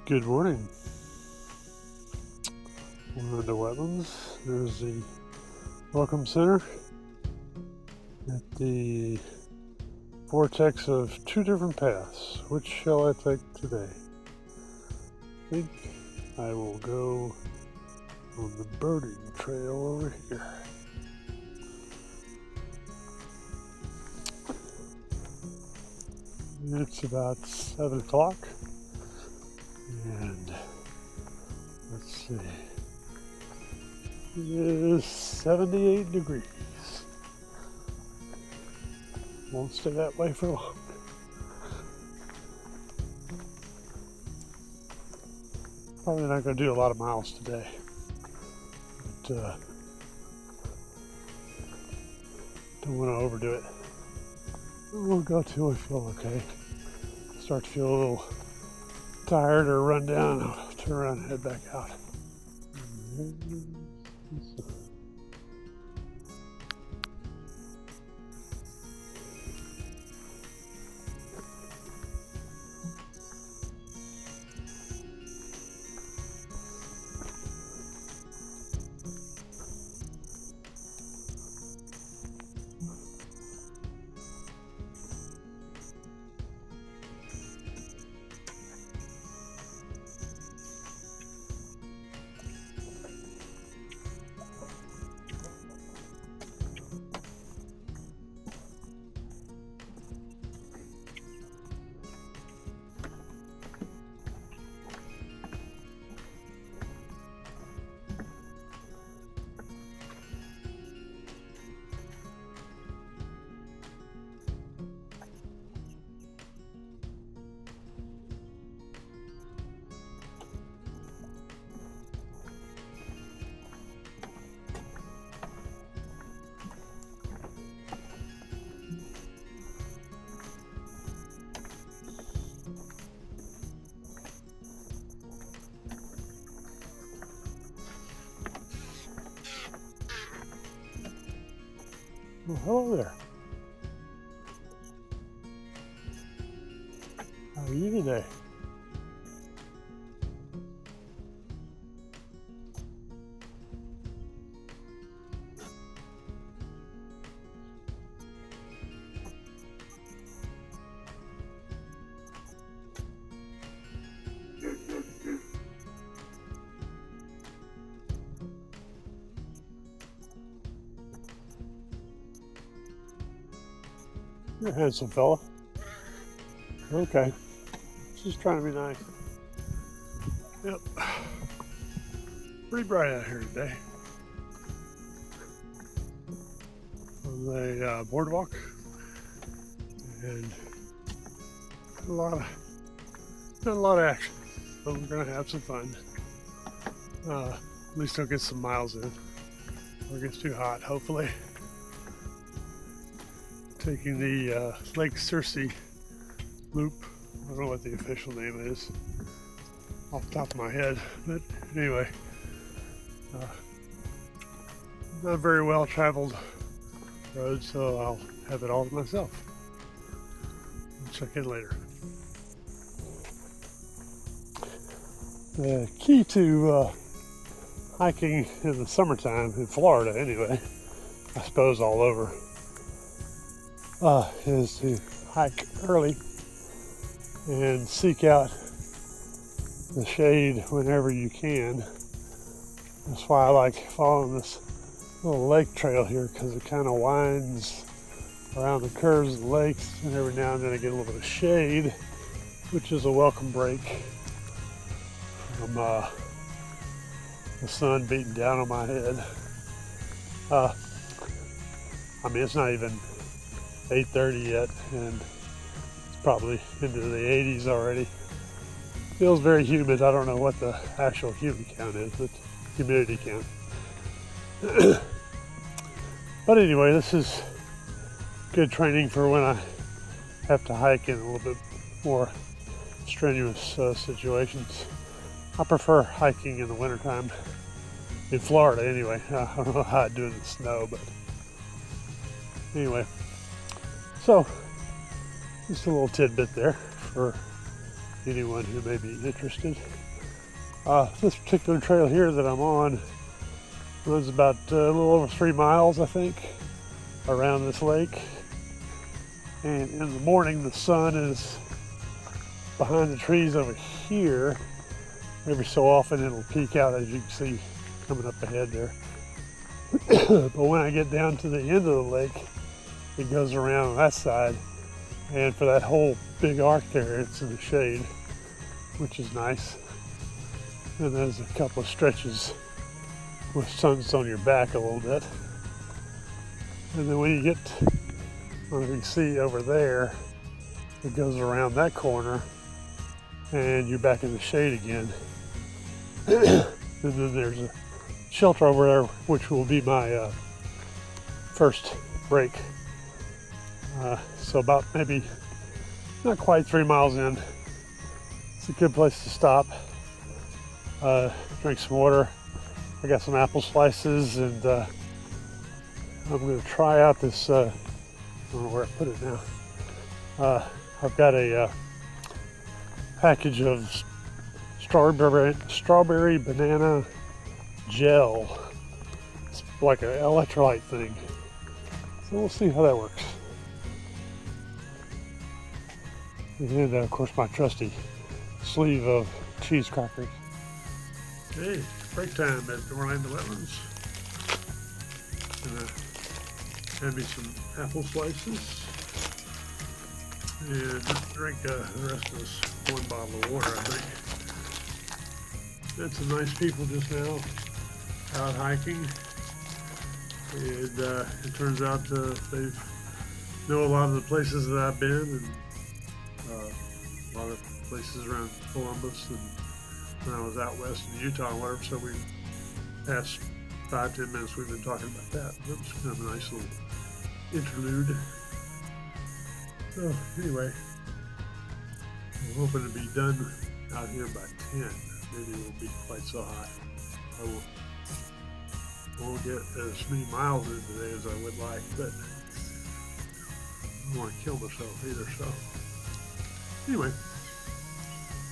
Good morning. We're in the Wetlands. There's the Welcome Center at the vortex of two different paths. Which shall I take today? I think I will go on the birding trail over here. It's about 7 o'clock and let's see, it is 78 degrees. Won't stay that way for long. Probably not going to do a lot of miles today, but don't want to overdo it. We'll go till we feel okay. Start to feel a little tired or run down, I'll turn around and head back out. Well, hello there. How are you today? You're a handsome fella. Okay. Just trying to be nice. Yep. Pretty bright out here today. On the boardwalk. And not a lot of action. But we're gonna have some fun. At least I'll get some miles in. Before it gets too hot, hopefully. Taking the Lake Circe loop. I don't know what the official name is off the top of my head, but anyway, not a very well traveled road, so I'll have it all to myself. I'll check in later. The key to hiking in the summertime in Florida, anyway, I suppose all over, is to hike early and seek out the shade whenever you can. That's why I like following this little lake trail here, because it kind of winds around the curves of the lakes, and every now and then I get a little bit of shade, which is a welcome break from the sun beating down on my head. I mean, it's not even 8:30 yet, and it's probably into the 80s already. Feels very humid. I don't know what the actual humid count is, but humidity count. But anyway, this is good training for when I have to hike in a little bit more strenuous situations. I prefer hiking in the wintertime, in Florida anyway. I don't know how I do in the snow, but anyway. So, just a little tidbit there for anyone who may be interested. This particular trail here that I'm on runs about a little over 3 miles, I think, around this lake. And in the morning, the sun is behind the trees over here. Every so often it'll peek out, as you can see coming up ahead there. But when I get down to the end of the lake, it goes around on that side. And for that whole big arc there, it's in the shade, which is nice. And there's a couple of stretches where sun's on your back a little bit. And then when you get, well, you can see over there, it goes around that corner and you're back in the shade again. And then there's a shelter over there, which will be my first break. So about maybe not quite 3 miles in. It's a good place to stop, drink some water. I got some apple slices, and I'm going to try out this, I don't know where I put it now. I've got a package of strawberry banana gel. It's like an electrolyte thing. So we'll see how that works. And of course my trusty sleeve of cheese crackers. Hey, break time at Orlando Wetlands. Gonna have me some apple slices and drink the rest of this 1 bottle of water, I think. Met some nice people just now out hiking, and it turns out they know a lot of the places that I've been, and a lot of places around Columbus, and when I was out west in Utah and whatever, so we past 5-10 minutes we've been talking about that. That was kind of a nice little interlude. So anyway, I'm hoping to be done out here by 10. Maybe it won't be quite so hot. I won't get as many miles in today as I would like, but I don't want to kill myself either, so anyway,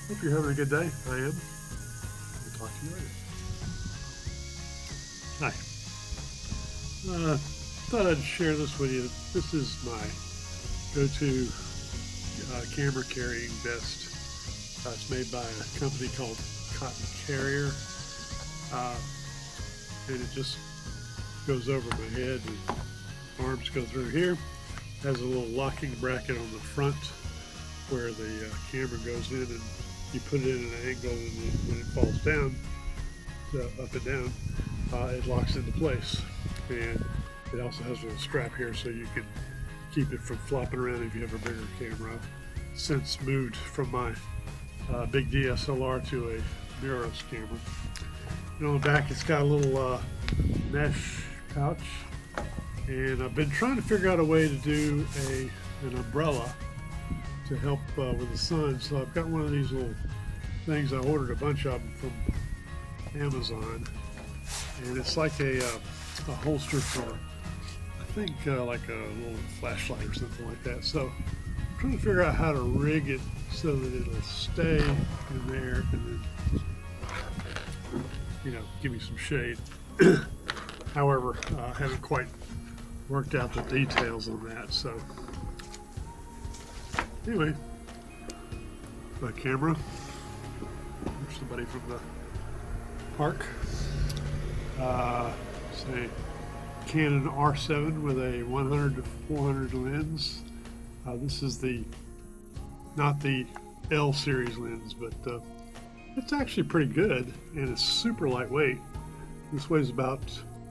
hope you're having a good day. I am. We'll talk to you later. Hi. Thought I'd share this with you. This is my go-to camera carrying vest. It's made by a company called Cotton Carrier, and it just goes over my head, and arms go through here. Has a little locking bracket on the front where the camera goes in, and you put it in an angle, and then when it falls down, up and down, it locks into place. And it also has a little strap here so you can keep it from flopping around if you have a bigger camera. I've since moved from my big DSLR to a mirrorless camera. And on the back it's got a little mesh pouch, and I've been trying to figure out a way to do an umbrella to help with the sun. So I've got one of these little things. I ordered a bunch of them from Amazon, and it's like a holster for, I think, like a little flashlight or something like that. So I'm trying to figure out how to rig it so that it'll stay in there and then, you know, give me some shade. However, I haven't quite worked out the details on that. So anyway, my camera. There's somebody from the park. It's a Canon R7 with a 100 to 400 lens. This is not the L series lens, but it's actually pretty good, and it's super lightweight. This weighs about,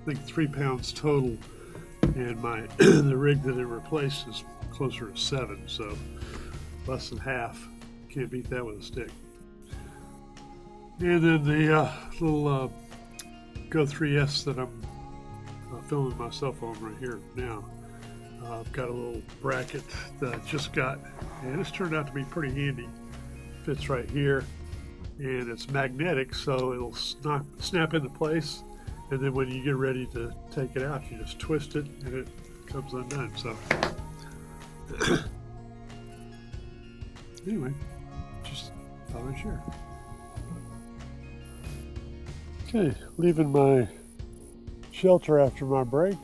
I think, 3 pounds total, and my the rig that it replaced is closer to 7, so less than half. Can't beat that with a stick. And then the little Go 3S that I'm filming myself on right here now. I've got a little bracket that I just got, and it's turned out to be pretty handy. Fits right here, and it's magnetic, so it'll snap into place, and then when you get ready to take it out, you just twist it and it comes undone. So anyway, just Thought I'd share. Okay, leaving my shelter after my break,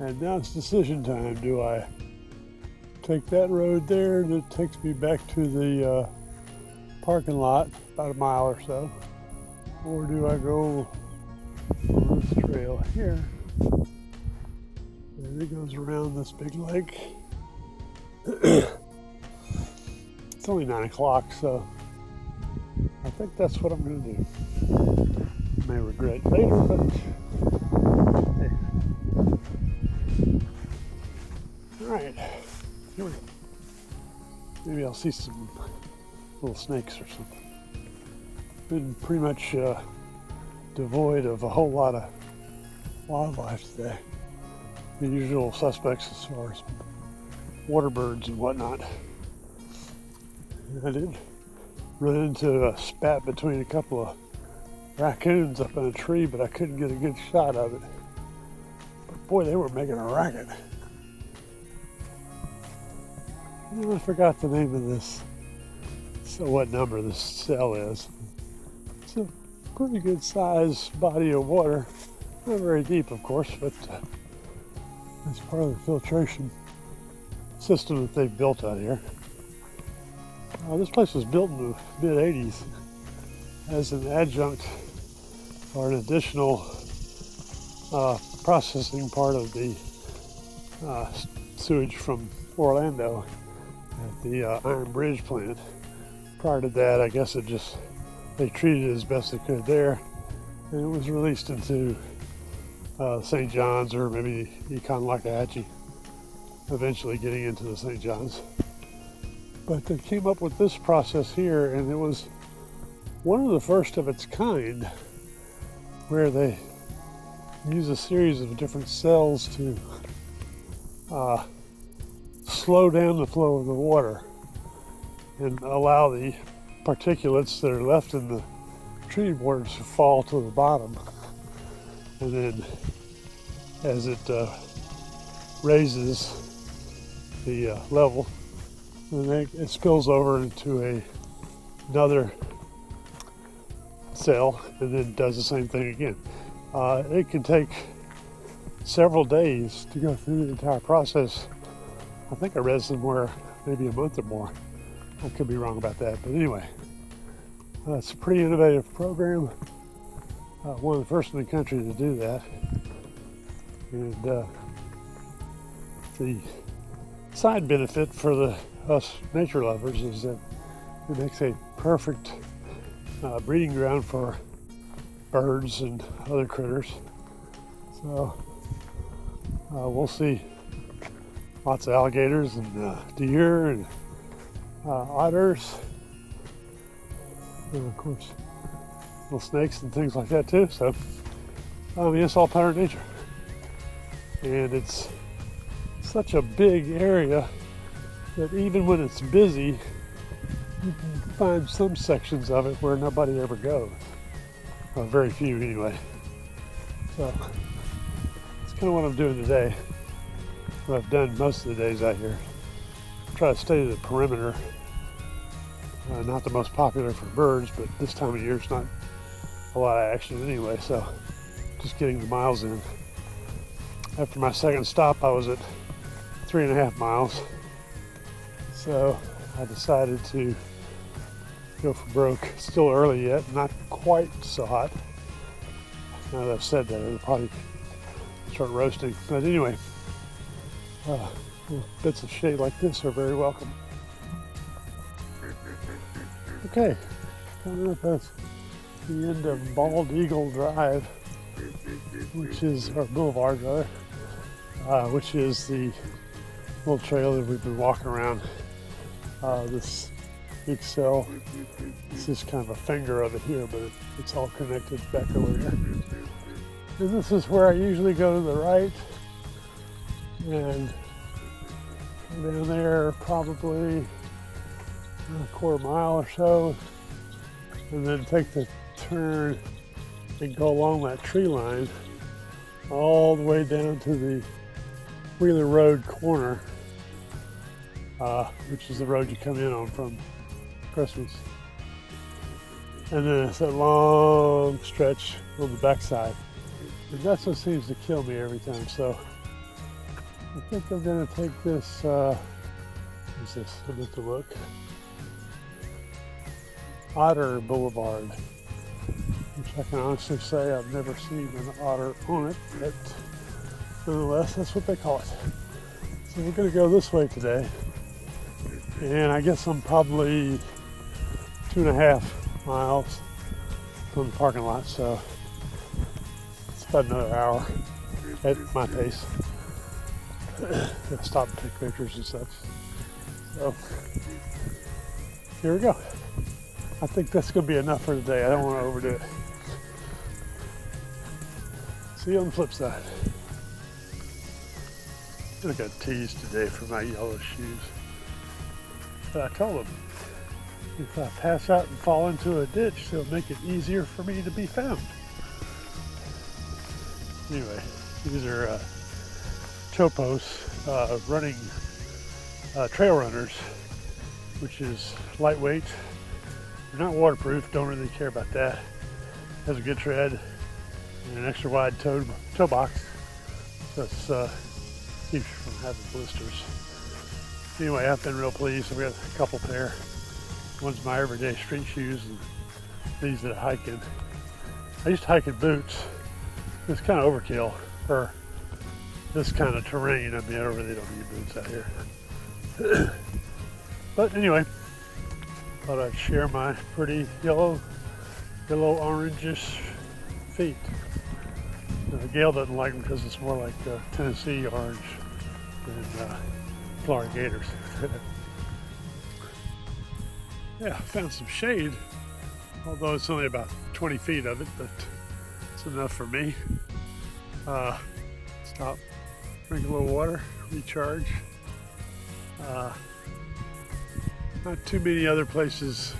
and now it's decision time. Do I take that road there that takes me back to the parking lot, about a mile or so, or do I go on this trail here? And it goes around this big lake. It's only 9 o'clock, so I think that's what I'm going to do. May regret later, but hey. All right, here we go. Maybe I'll see some little snakes or something. Been pretty much devoid of a whole lot of wildlife today. The usual suspects as far as water birds and whatnot. I did run into a spat between a couple of raccoons up in a tree, but I couldn't get a good shot of it. But boy, they were making a racket. I forgot the name of this. So what number this cell is. It's a pretty good sized body of water. Not very deep, of course, but it's part of the filtration system that they've built out here. This place was built in the mid-'80s as an adjunct or an additional processing part of the sewage from Orlando at the Iron Bridge plant. Prior to that, I guess they treated it as best they could there, and it was released into St. John's, or maybe Econlockhatchee, eventually getting into the St. John's. But they came up with this process here, and it was one of the first of its kind, where they use a series of different cells to slow down the flow of the water and allow the particulates that are left in the treated water to fall to the bottom. And then as it raises the level, and it spills over into another cell and then does the same thing again. It can take several days to go through the entire process. I think I read somewhere maybe a month or more. I could be wrong about that, but anyway, it's a pretty innovative program. One of the first in the country to do that. And the side benefit for us nature lovers is that it makes a perfect breeding ground for birds and other critters. So we'll see lots of alligators and deer and otters, and of course little snakes and things like that too. So I mean, it's all part of nature, and it's such a big area that even when it's busy, you can find some sections of it where nobody ever goes, or very few anyway. So that's kind of what I'm doing today, what I've done most of the days out here. Try to stay to the perimeter. Not the most popular for birds, but this time of year it's not a lot of action anyway, so just getting the miles in. After my second stop, I was at 3.5 miles, so I decided to go for broke. Still early yet, not quite so hot. Now that I've said that, it'll probably start roasting, but anyway, bits of shade like this are very welcome. Okay, coming up at the end of Bald Eagle Drive, which is our boulevard rather, which is the little trail that we've been walking around. This big cell, this is kind of a finger of it here, but it's all connected back over here. And this is where I usually go to the right, and down there probably a quarter mile or so, and then take the turn and go along that tree line all the way down to the Wheeler Road corner, which is the road you come in on from Christmas. and then it's that long stretch on the backside. And that's what seems to kill me every time. So I think I'm gonna take this, what's this? I meant to look. Otter Boulevard, which I can honestly say I've never seen an otter on it, but nonetheless, that's what they call it. So we're gonna go this way today. And I guess I'm probably 2.5 miles from the parking lot, so it's about another hour at my pace. I'll stop and take pictures and such. So here we go. I think that's going to be enough for today. I don't want to overdo it. See you on the flip side. I got teased today for my yellow shoes. But I told them, if I pass out and fall into a ditch, it'll make it easier for me to be found. Anyway, these are Topos running trail runners, which is lightweight. They're not waterproof, don't really care about that. Has a good tread and an extra wide toe box, so it keeps you from having blisters. Anyway, I've been real pleased. I've got a couple pair. One's my everyday street shoes, and these that I hike in. I used to hike in boots. It's kind of overkill for this kind of terrain. I mean, I really don't need boots out here. But anyway, thought I'd share my pretty yellow orangish feet. Gail doesn't like them because it's more like Tennessee orange than Florida gators. Yeah, I found some shade, although it's only about 20 feet of it, but it's enough for me. Stop, drink a little water, recharge. Not too many other places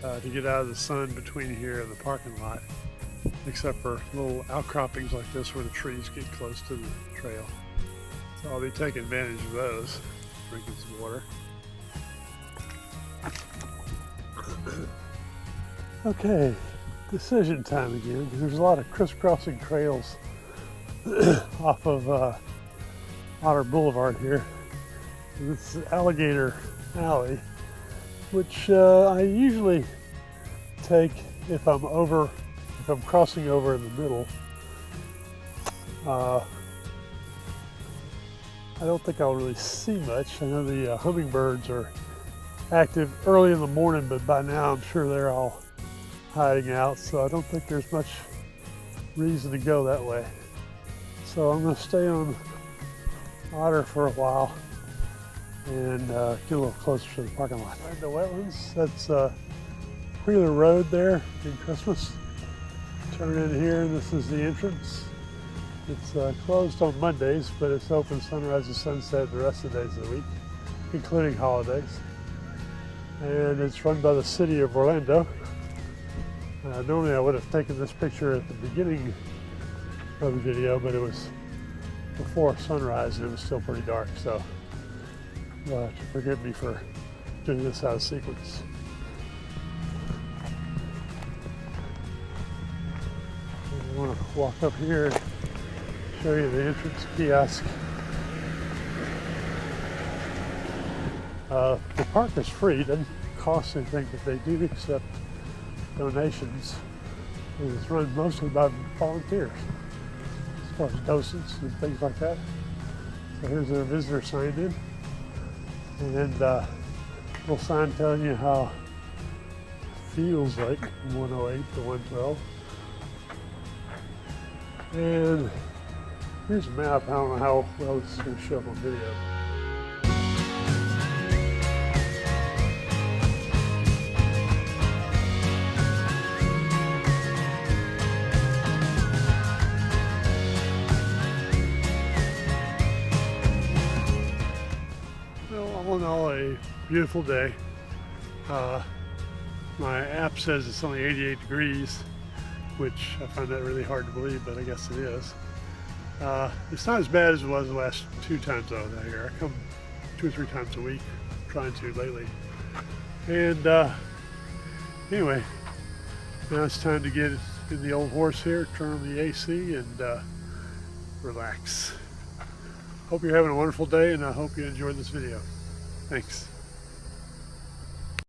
to get out of the sun between here and the parking lot, except for little outcroppings like this where the trees get close to the trail. So I'll be taking advantage of those, drinking some water. Okay, decision time again. There's a lot of crisscrossing trails off of Otter Boulevard here. This is Alligator Alley, which I usually take if I'm crossing over in the middle. I don't think I'll really see much. I know the hummingbirds are active early in the morning, but by now I'm sure they're all hiding out, so I don't think there's much reason to go that way. So I'm going to stay on Otter for a while and get a little closer to the parking lot. Right, the Wetlands, that's Wheeler Road there in Christmas. Turn in here, and this is the entrance. It's closed on Mondays, but it's open sunrise to sunset the rest of the days of the week, including holidays. And it's run by the city of Orlando. Normally I would have taken this picture at the beginning of the video, but it was before sunrise and it was still pretty dark, so you'll have to forgive me for doing this out of sequence. I want to walk up here and show you the entrance kiosk. The park is free, doesn't cost anything, but they do accept donations. And it's run mostly by volunteers, as far as docents and things like that. So here's their visitor sign in, and little sign telling you how it feels like from 108 to 112. And here's a map. I don't know how well this is going to show up on video. All in all, a beautiful day. My app says it's only 88 degrees, which I find that really hard to believe, but I guess it is. It's not as bad as it was the last 2 times I was out here. I come 2 or 3 times a week, trying to lately. And anyway, Now it's time to get in the old horse here, turn on the AC, and relax. Hope you're having a wonderful day, and I hope you enjoyed this video. Thanks.